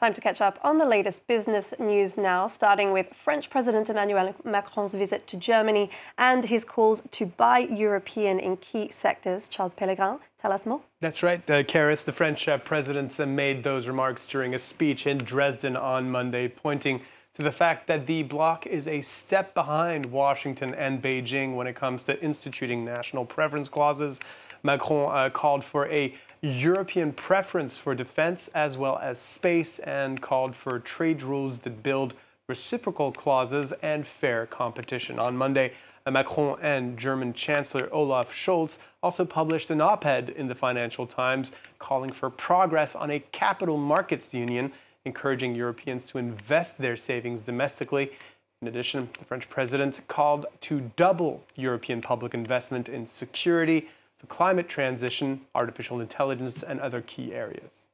Time to catch up on the latest business news now, starting with French President Emmanuel Macron's visit to Germany and his calls to buy European in key sectors. Charles Pellegrin, tell us more. That's right, Karis. The French president made those remarks during a speech in Dresden on Monday, pointing to the fact that the bloc is a step behind Washington and Beijing when it comes to instituting national preference clauses. Macron called for a European preference for defense as well as space and called for trade rules that build reciprocal clauses and fair competition. On Monday, Macron and German Chancellor Olaf Scholz also published an op-ed in the Financial Times calling for progress on a capital markets union, encouraging Europeans to invest their savings domestically. In addition, the French president called to double European public investment in security, the climate transition, artificial intelligence, and other key areas.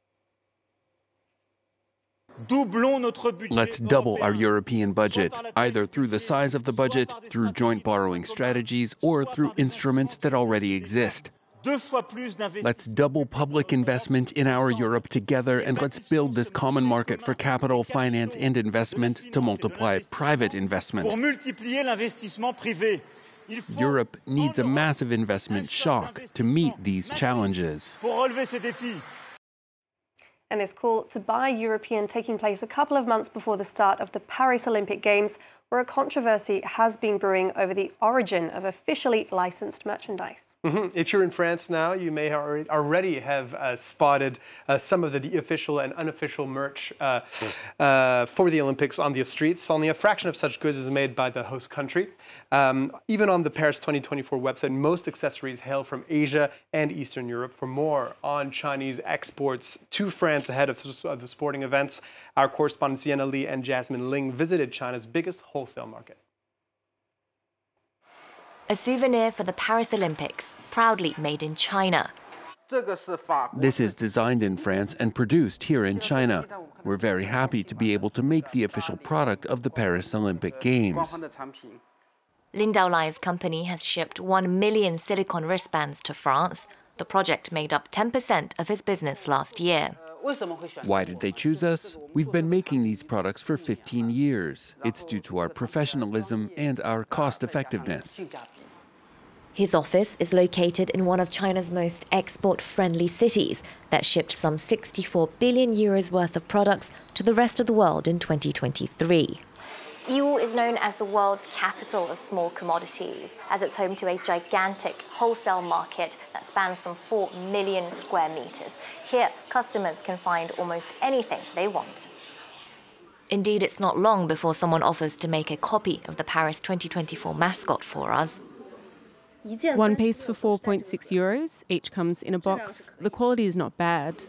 Let's double our European budget, either through the size of the budget, through joint borrowing strategies, or through instruments that already exist. Let's double public investment in our Europe together, and let's build this common market for capital, finance, and investment to multiply private investment. Europe needs a massive investment shock to meet these challenges. And this call to buy European taking place a couple of months before the start of the Paris Olympic Games, where a controversy has been brewing over the origin of officially licensed merchandise. If you're in France now, you may already have spotted some of the official and unofficial merch for the Olympics on the streets. Only a fraction of such goods is made by the host country. Even on the Paris 2024 website, most accessories hail from Asia and Eastern Europe. For more on Chinese exports to France ahead of the sporting events, our correspondents Yena Lee and Jasmine Ling visited China's biggest wholesale market. A souvenir for the Paris Olympics, proudly made in China. This is designed in France and produced here in China. We're very happy to be able to make the official product of the Paris Olympic Games. Lin Daolai's company has shipped 1 million silicone wristbands to France. The project made up 10% of his business last year. Why did they choose us? We've been making these products for 15 years. It's due to our professionalism and our cost-effectiveness. His office is located in one of China's most export-friendly cities that shipped some 64 billion euros worth of products to the rest of the world in 2023. Yiwu is known as the world's capital of small commodities, as it's home to a gigantic wholesale market that spans some 4 million square meters. Here, customers can find almost anything they want. Indeed, it's not long before someone offers to make a copy of the Paris 2024 mascot for us. One piece for 4.6 euros. Each comes in a box. The quality is not bad.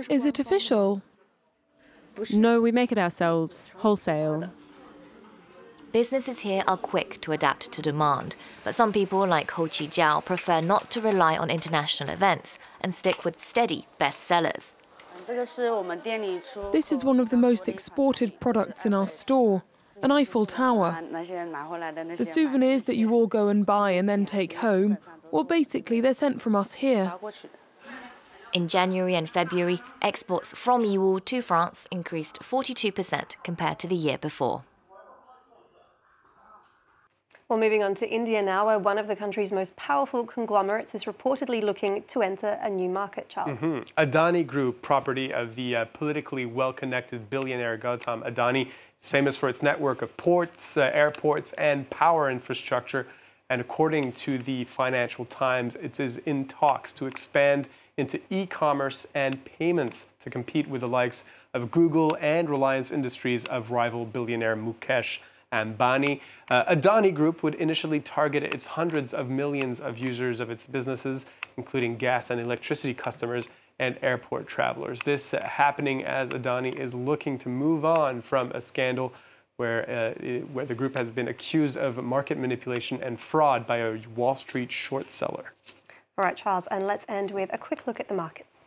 Is it official? No, we make it ourselves, wholesale. Businesses here are quick to adapt to demand, but some people like Ho Chi-jiao prefer not to rely on international events and stick with steady bestsellers. This is one of the most exported products in our store, an Eiffel Tower. The souvenirs that you all go and buy and then take home, well, basically they're sent from us here. In January and February, exports from Yiwu to France increased 42% compared to the year before. Well, moving on to India now, where one of the country's most powerful conglomerates is reportedly looking to enter a new market, Charles. Adani Group, property of the politically well-connected billionaire Gautam Adani, is famous for its network of ports, airports, and power infrastructure. And according to the Financial Times, it is in talks to expand into e-commerce and payments to compete with the likes of Google and Reliance Industries of rival billionaire Mukesh Ambani. Adani Group would initially target its hundreds of millions of users of its businesses, including gas and electricity customers and airport travelers. This happening as Adani is looking to move on from a scandal where the group has been accused of market manipulation and fraud by a Wall Street short seller. All right, Charles, and let's end with a quick look at the markets.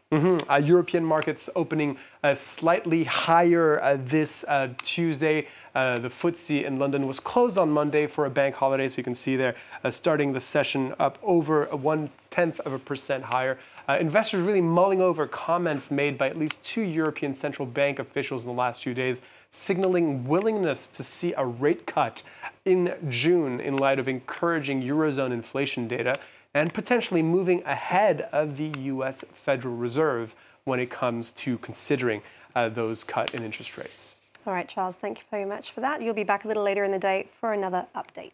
European markets opening slightly higher this Tuesday. The FTSE in London was closed on Monday for a bank holiday, so you can see there starting the session up over 0.1% higher. Investors really mulling over comments made by at least 2 European central bank officials in the last few days, signaling willingness to see a rate cut in June in light of encouraging Eurozone inflation data, and potentially moving ahead of the U.S. Federal Reserve when it comes to considering those cut in interest rates. All right, Charles, thank you very much for that. You'll be back a little later in the day for another update.